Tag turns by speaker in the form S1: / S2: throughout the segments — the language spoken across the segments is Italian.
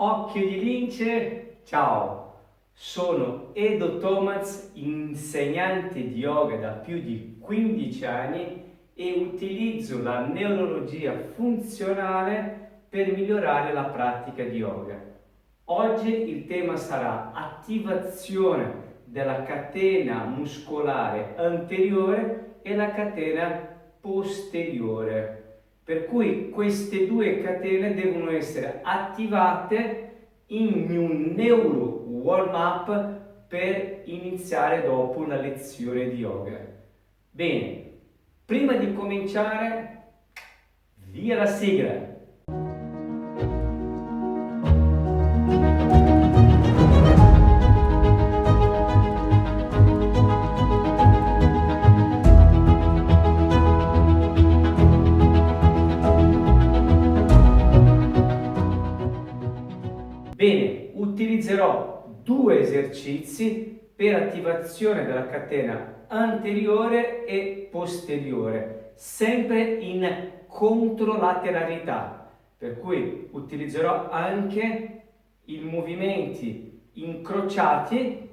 S1: Occhio di lince, ciao, sono Edo Thomas, insegnante di yoga da più di 15 anni e utilizzo la neurologia funzionale per migliorare la pratica di yoga. Oggi il tema sarà attivazione della catena muscolare anteriore e la catena posteriore. Per cui queste due catene devono essere attivate in un neuro warm-up per iniziare dopo una lezione di yoga. Bene, prima di cominciare, via la sigla! Bene, utilizzerò due esercizi per attivazione della catena anteriore e posteriore, sempre in controlateralità, per cui utilizzerò anche i movimenti incrociati.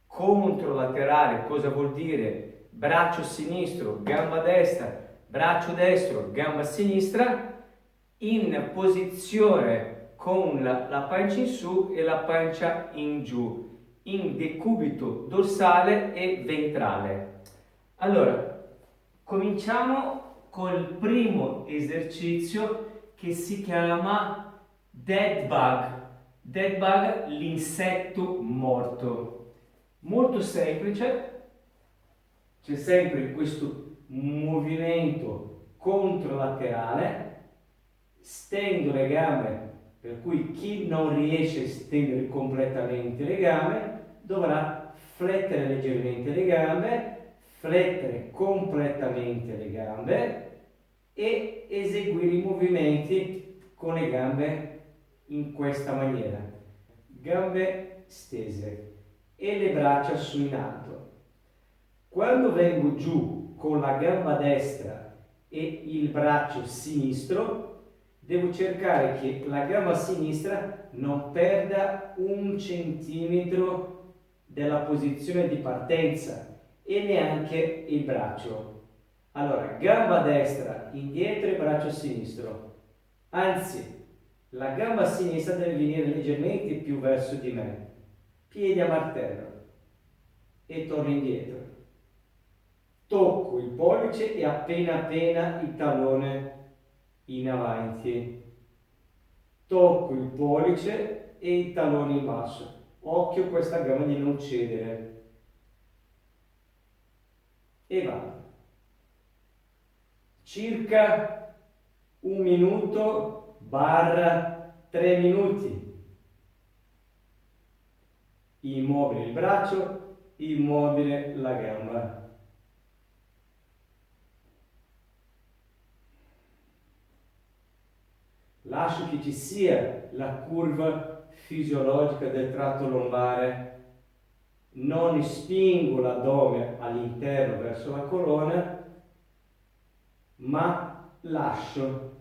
S1: Controlaterale cosa vuol dire? Braccio sinistro, gamba destra, braccio destro, gamba sinistra, in posizione con la pancia in su e la pancia in giù, in decubito dorsale e ventrale. Allora, cominciamo col primo esercizio che si chiama Dead Bug. Dead Bug, l'insetto morto. Molto semplice, c'è sempre questo movimento controlaterale, stendo le gambe, per cui chi non riesce a stendere completamente le gambe dovrà flettere leggermente le gambe, flettere completamente le gambe e eseguire i movimenti con le gambe in questa maniera. Gambe stese e le braccia su in alto. Quando vengo giù con la gamba destra e il braccio sinistro, devo cercare che la gamba sinistra non perda 1 centimetro della posizione di partenza e neanche il braccio. Allora, gamba destra indietro e braccio sinistro. Anzi, la gamba sinistra deve venire leggermente più verso di me. Piedi a martello e torno indietro. Tocco il pollice e appena il tallone in avanti. Tocco il pollice e il tallone in basso. Occhio questa gamba di non cedere. E vado. Circa 1 minuto / 3 minuti. Immobile il braccio, immobile la gamba. Lascio che ci sia la curva fisiologica del tratto lombare, non spingo l'addome all'interno verso la colonna, ma lascio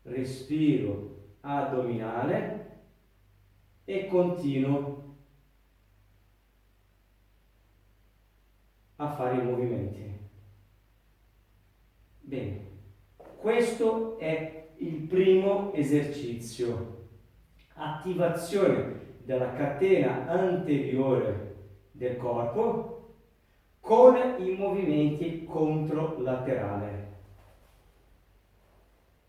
S1: respiro addominale e continuo a fare i movimenti. Bene, questo è il primo esercizio, attivazione della catena anteriore del corpo con i movimenti controlaterali.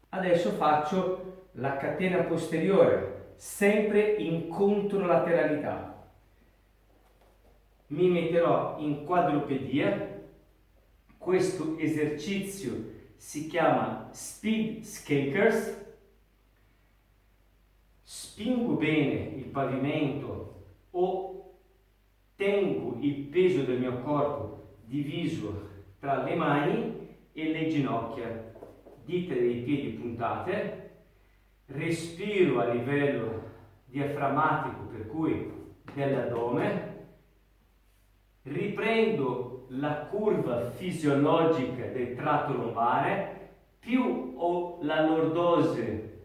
S1: Adesso faccio la catena posteriore, sempre in controlateralità. Mi metterò in quadrupedia. Questo esercizio si chiama Speed Skakers. Spingo bene il pavimento o tengo il peso del mio corpo diviso tra le mani e le ginocchia, dita dei piedi puntate, respiro a livello diaframmatico, per cui dell'addome, riprendo la curva fisiologica del tratto lombare, più ho la lordose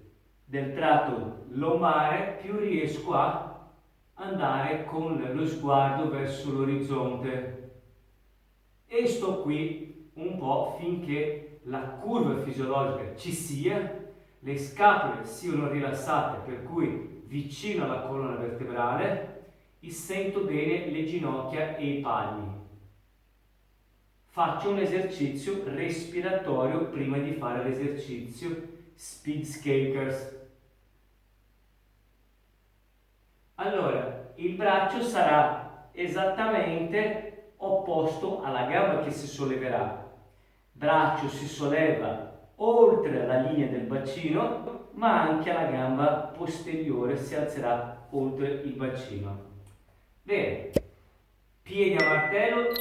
S1: del tratto lombare, più riesco a andare con lo sguardo verso l'orizzonte e sto qui un po' finché la curva fisiologica ci sia, le scapole siano rilassate, per cui vicino alla colonna vertebrale, e sento bene le ginocchia e i palmi. Faccio un esercizio respiratorio prima di fare l'esercizio Spiegelskakers. Allora, il braccio sarà esattamente opposto alla gamba che si solleverà. Braccio si solleva oltre la linea del bacino, ma anche la gamba posteriore si alzerà oltre il bacino. Bene, piedi a martello,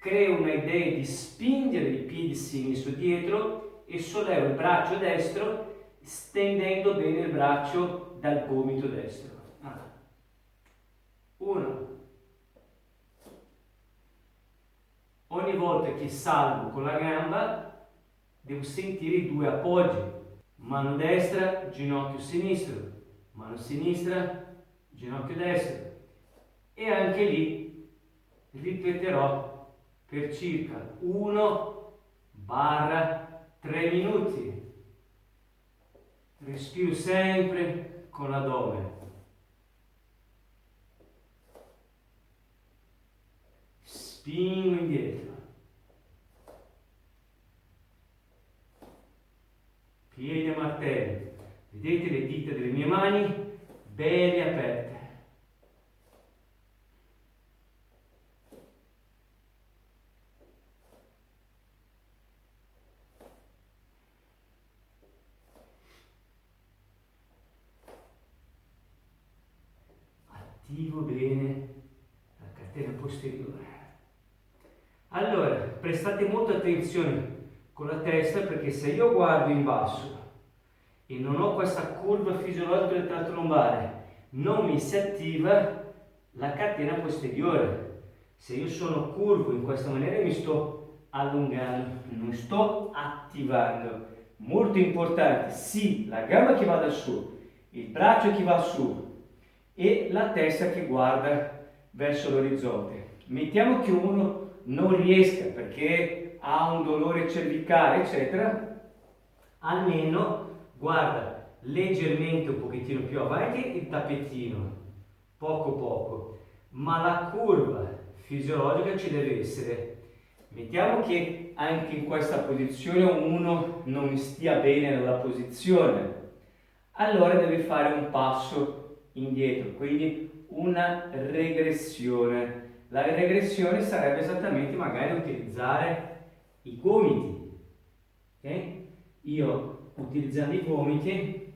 S1: creo un'idea di spingere il piede sinistro dietro e sollevo il braccio destro stendendo bene il braccio dal gomito destro. 1. Ogni volta che salgo con la gamba devo sentire i due appoggi. Mano destra, ginocchio sinistro. Mano sinistra, ginocchio destro. E anche lì ripeterò per circa 1-3 minuti. Respiro sempre con l'addome. Spingo indietro. Piedi a martello. Vedete le dita delle mie mani? Belle aperte. Attivo bene la catena posteriore. Allora, prestate molta attenzione con la testa, perché se io guardo in basso e non ho questa curva fisiologica del tratto lombare, non mi si attiva la catena posteriore. Se io sono curvo in questa maniera mi sto allungando, non sto attivando. Molto importante, sì, la gamba che va su, il braccio che va su e la testa che guarda verso l'orizzonte. Mettiamo che uno non riesca perché ha un dolore cervicale, eccetera, almeno guarda leggermente un pochettino più avanti il tappetino, poco poco, ma la curva fisiologica ci deve essere. Mettiamo che anche in questa posizione uno non stia bene nella posizione, allora deve fare un passo indietro, quindi una regressione. La regressione sarebbe esattamente magari utilizzare i gomiti. Okay? Io utilizzando i gomiti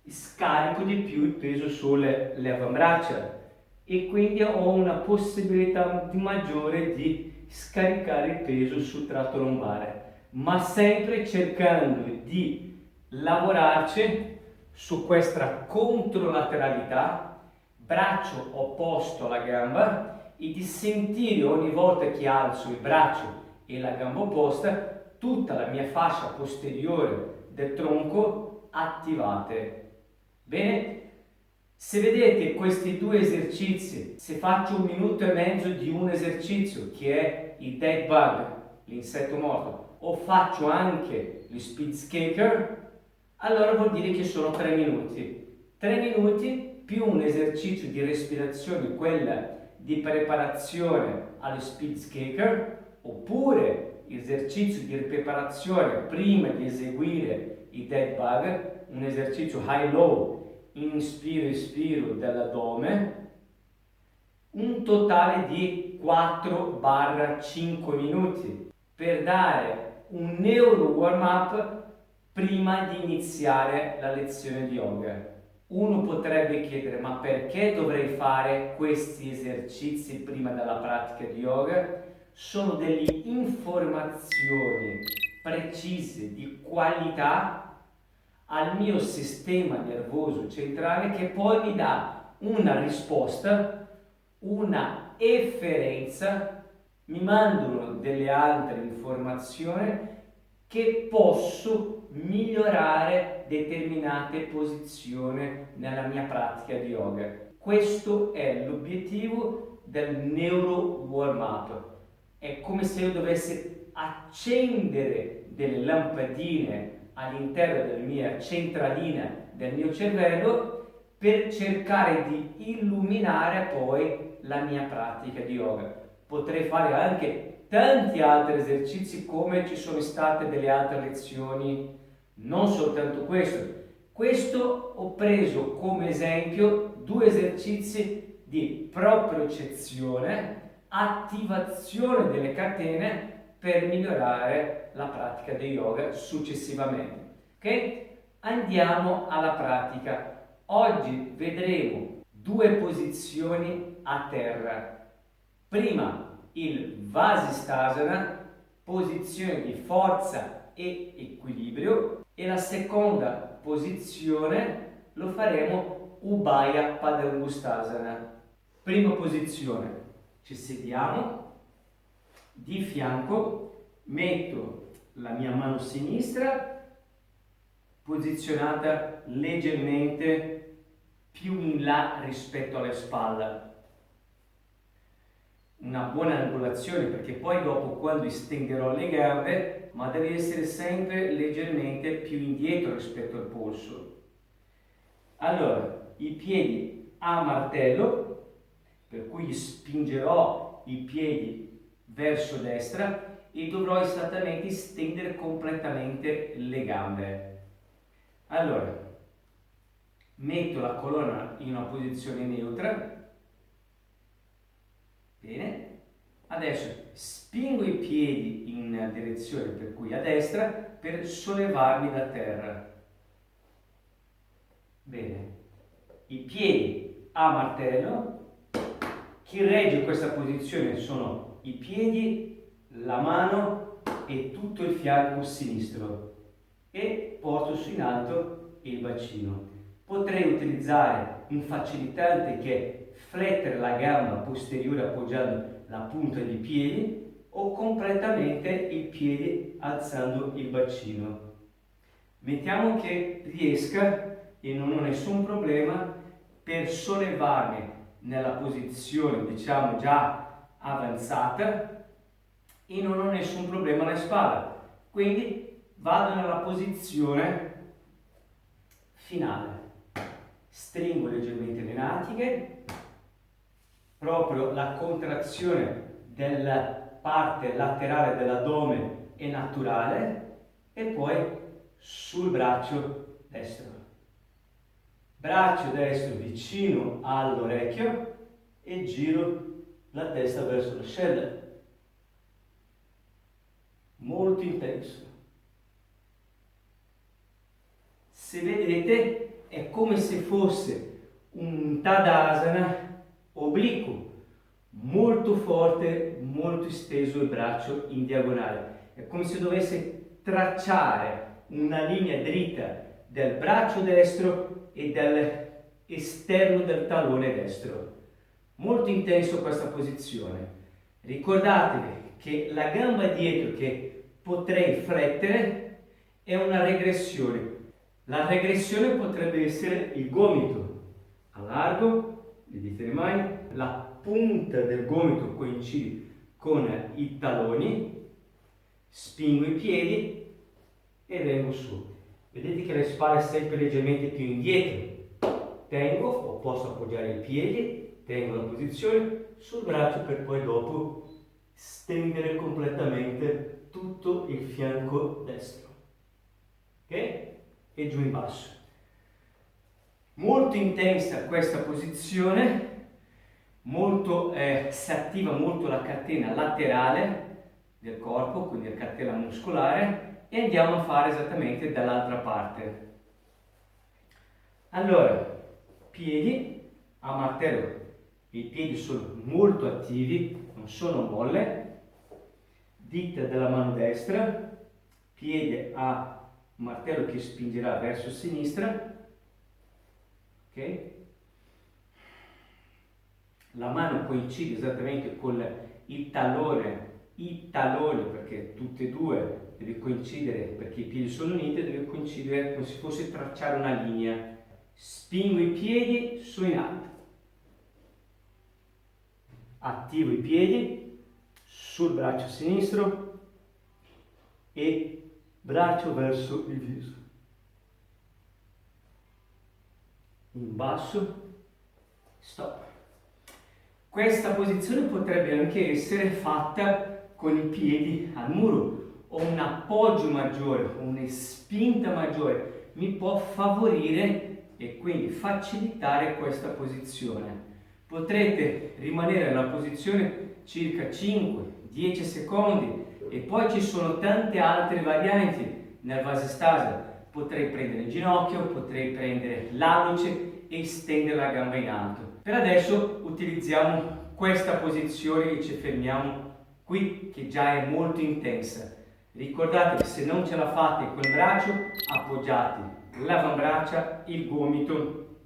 S1: scarico di più il peso sulle avambraccia e quindi ho una possibilità maggiore di scaricare il peso sul tratto lombare, ma sempre cercando di lavorarci su questa controlateralità, braccio opposto alla gamba, e di sentire ogni volta che alzo il braccio e la gamba opposta tutta la mia fascia posteriore del tronco attivate. Bene? Se vedete questi due esercizi, se faccio 1 minuto e mezzo di un esercizio che è il dead bug, l'insetto morto, o faccio anche lo Spiegelskaker, allora vuol dire che sono 3 minuti. 3 minuti più un esercizio di respirazione, quella di preparazione allo Spiegelskaker, oppure esercizio di preparazione prima di eseguire il dead bug, un esercizio high-low, inspiro espiro dell'addome, un totale di 4-5 minuti per dare un neuro warm-up prima di iniziare la lezione di yoga. Uno potrebbe chiedere: ma perché dovrei fare questi esercizi prima della pratica di yoga? Sono delle informazioni precise di qualità al mio sistema nervoso centrale, che poi mi dà una risposta, una efferenza, mi mandano delle altre informazioni che posso migliorare determinate posizioni nella mia pratica di yoga. Questo è l'obiettivo del neuro warm up. È come se io dovessi accendere delle lampadine all'interno della mia centralina del mio cervello per cercare di illuminare poi la mia pratica di yoga. Potrei fare anche tanti altri esercizi, come ci sono state delle altre lezioni, non soltanto questo. Questo ho preso come esempio 2 esercizi di propriocezione, attivazione delle catene per migliorare la pratica di yoga successivamente. Ok? Andiamo alla pratica. Oggi vedremo 2 posizioni a terra. Prima il Vasisthasana, posizione di forza e equilibrio, e la seconda posizione lo faremo Ubhaya Padangusthasana. Prima posizione, ci sediamo di fianco, metto la mia mano sinistra posizionata leggermente più in là rispetto alle spalle. Una buona angolazione, perché poi dopo, quando estenderò le gambe, ma deve essere sempre leggermente più indietro rispetto al polso. Allora, i piedi a martello, per cui spingerò i piedi verso destra e dovrò esattamente stendere completamente le gambe. Allora, metto la colonna in una posizione neutra. Bene, adesso spingo i piedi in direzione, per cui a destra, per sollevarmi da terra. Bene, i piedi a martello. Chi regge questa posizione sono i piedi, la mano e tutto il fianco sinistro, e porto su in alto il bacino. Potrei utilizzare un facilitante che è flettere la gamba posteriore appoggiando la punta dei piedi, o completamente il piede alzando il bacino. Mettiamo che riesca, e non ho nessun problema, per sollevarmi nella posizione, diciamo, già avanzata, e non ho nessun problema alle spalle. Quindi vado nella posizione finale. Stringo leggermente le natiche, proprio la contrazione della parte laterale dell'addome è naturale, e poi sul braccio destro. Braccio destro vicino all'orecchio e giro la testa verso l'ascella. Molto intenso. Se vedete, è come se fosse un Tadasana obliquo, molto forte, molto esteso il braccio in diagonale. È come se dovesse tracciare una linea dritta del braccio destro e dall'esterno del tallone destro. Molto intenso questa posizione. Ricordatevi che la gamba dietro che potrei flettere è una regressione. La regressione potrebbe essere il gomito. Allargo le dita delle mani, la punta del gomito coincide con i talloni, spingo i piedi e vengo su. Vedete che le spalle sempre leggermente più indietro. Tengo, o posso appoggiare i piedi, tengo la posizione sul braccio per poi dopo stendere completamente tutto il fianco destro. Ok? E giù in basso. Molto intensa questa posizione, molto, si attiva molto la catena laterale del corpo, quindi la catena muscolare, e andiamo a fare esattamente dall'altra parte. Allora, piedi a martello, i piedi sono molto attivi, non sono molle, dita della mano destra, piede a martello che spingerà verso sinistra. Ok? La mano coincide esattamente con i talloni, perché tutte e due deve coincidere, perché i piedi sono uniti, deve coincidere come se fosse tracciare una linea. Spingo i piedi, su in alto. Attivo i piedi sul braccio sinistro e braccio verso il viso. In basso, stop. Questa posizione potrebbe anche essere fatta con i piedi al muro, o un appoggio maggiore, o una spinta maggiore mi può favorire e quindi facilitare questa posizione. Potrete rimanere nella posizione circa 5-10 secondi e poi ci sono tante altre varianti nel Vasisthasana. Potrei prendere il ginocchio, potrei prendere l'alluce e stendere la gamba in alto. Per adesso utilizziamo questa posizione e ci fermiamo qui, che già è molto intensa. Ricordate che se non ce la fate con il braccio, appoggiate l'avambraccia, il gomito,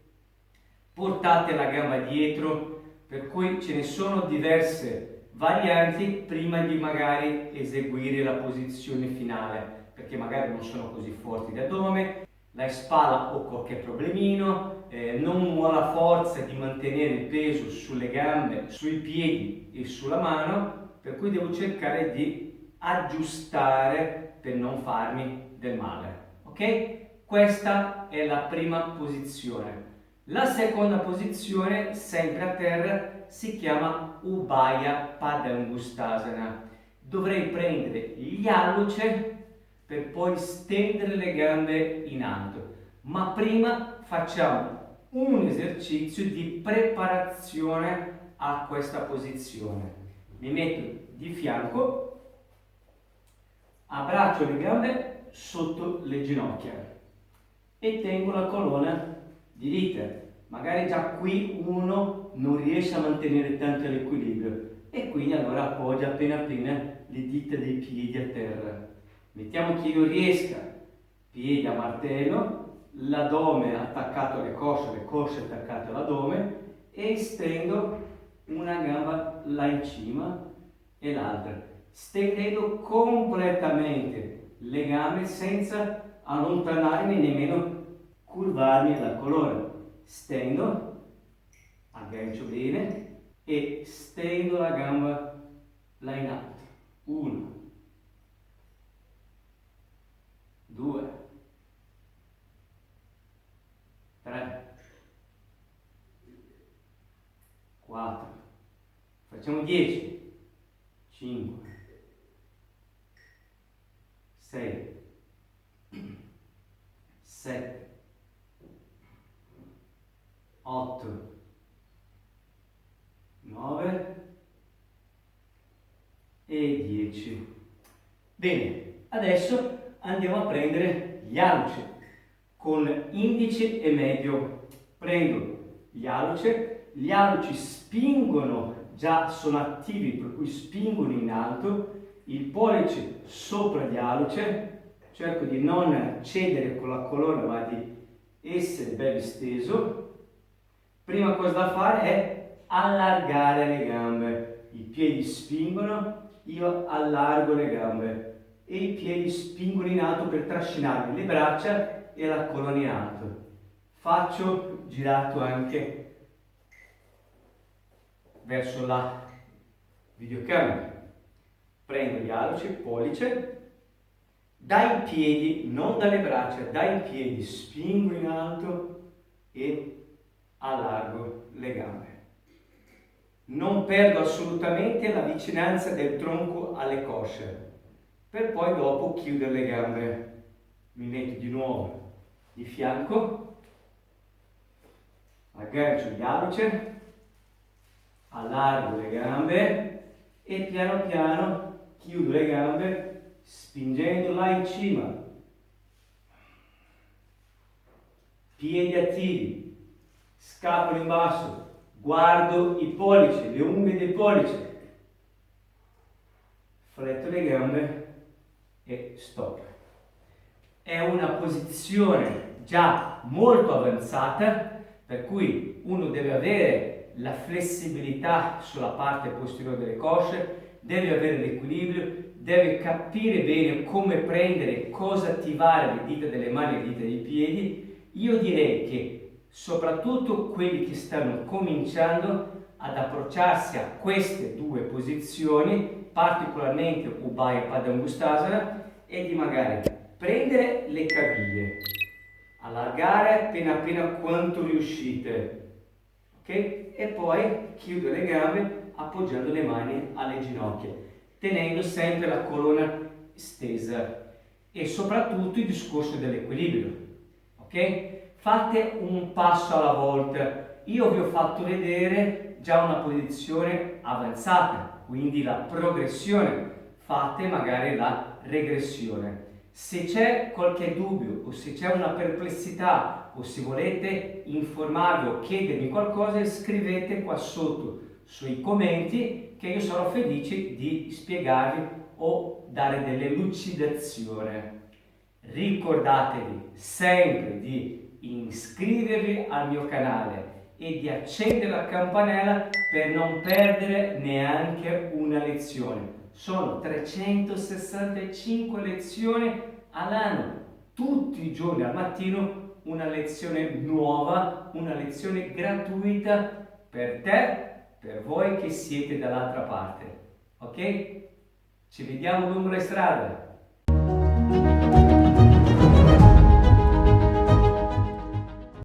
S1: portate la gamba dietro, per cui ce ne sono diverse varianti prima di magari eseguire la posizione finale, perché magari non sono così forti d'addome, la spalla o qualche problemino, non ho la forza di mantenere il peso sulle gambe, sui piedi e sulla mano, per cui devo cercare di aggiustare per non farmi del male. Ok? Questa è la prima posizione. La seconda posizione, sempre a terra, si chiama Ubhaya Padangusthasana. Dovrei prendere gli alluce per poi stendere le gambe in alto. Ma prima facciamo un esercizio di preparazione a questa posizione. Mi metto di fianco, abbraccio le gambe sotto le ginocchia e tengo la colonna diritta. Magari già qui uno non riesce a mantenere tanto l'equilibrio e quindi allora appoggia appena appena le dita dei piedi a terra. Mettiamo che io riesca, piedi a martello, l'addome attaccato alle cosce, le cosce attaccate all'addome e stendo una gamba là in cima e l'altra, stendendo completamente le gambe senza allontanarmi nemmeno curvarmi dalla colonna. Stendo, aggancio bene e stendo la gamba là in alto. 1, 2, 3, 4, facciamo 10, 5, 6, 7, 8, 9 e 10. Bene, adesso andiamo a prendere gli alluci con indice e medio. Prendo gli alluci spingono, già sono attivi, per cui spingono in alto, il pollice sopra gli alluce, cerco di non cedere con la colonna ma di essere bello steso. Prima cosa da fare è allargare le gambe, i piedi spingono, io allargo le gambe e i piedi spingono in alto per trascinarmi le braccia e la colonna in alto. Faccio girato anche verso la videocamera. Prendo gli alluci, pollice, dai piedi, non dalle braccia, dai piedi spingo in alto e allargo le gambe. Non perdo assolutamente la vicinanza del tronco alle cosce, per poi dopo chiudere le gambe. Mi metto di nuovo di fianco, aggancio gli alluci, allargo le gambe e piano piano chiudo le gambe spingendo là in cima. Piedi attivi. Scapolo in basso, guardo i pollici, le unghie del pollice, fletto le gambe e stop. È una posizione già molto avanzata, per cui uno deve avere la flessibilità sulla parte posteriore delle cosce, deve avere l'equilibrio, deve capire bene come prendere, cosa attivare le dita delle mani e le dita dei piedi. Io direi che soprattutto quelli che stanno cominciando ad approcciarsi a queste due posizioni, particolarmente Ubhaya Padangustasana, e di magari prendere le caviglie, allargare appena quanto riuscite, ok? E poi chiudere le gambe appoggiando le mani alle ginocchia, tenendo sempre la colonna stesa e soprattutto il discorso dell'equilibrio, ok? Fate un passo alla volta. Io vi ho fatto vedere già una posizione avanzata, quindi la progressione. Fate magari la regressione. Se c'è qualche dubbio o se c'è una perplessità o se volete informarvi o chiedermi qualcosa, scrivete qua sotto sui commenti che io sarò felice di spiegarvi o dare delle lucidazioni. Ricordatevi sempre di iscrivervi al mio canale e di accendere la campanella per non perdere neanche una lezione. Sono 365 lezioni all'anno, tutti i giorni al mattino una lezione nuova, una lezione gratuita per te, per voi che siete dall'altra parte. Ok? Ci vediamo lungo la strada.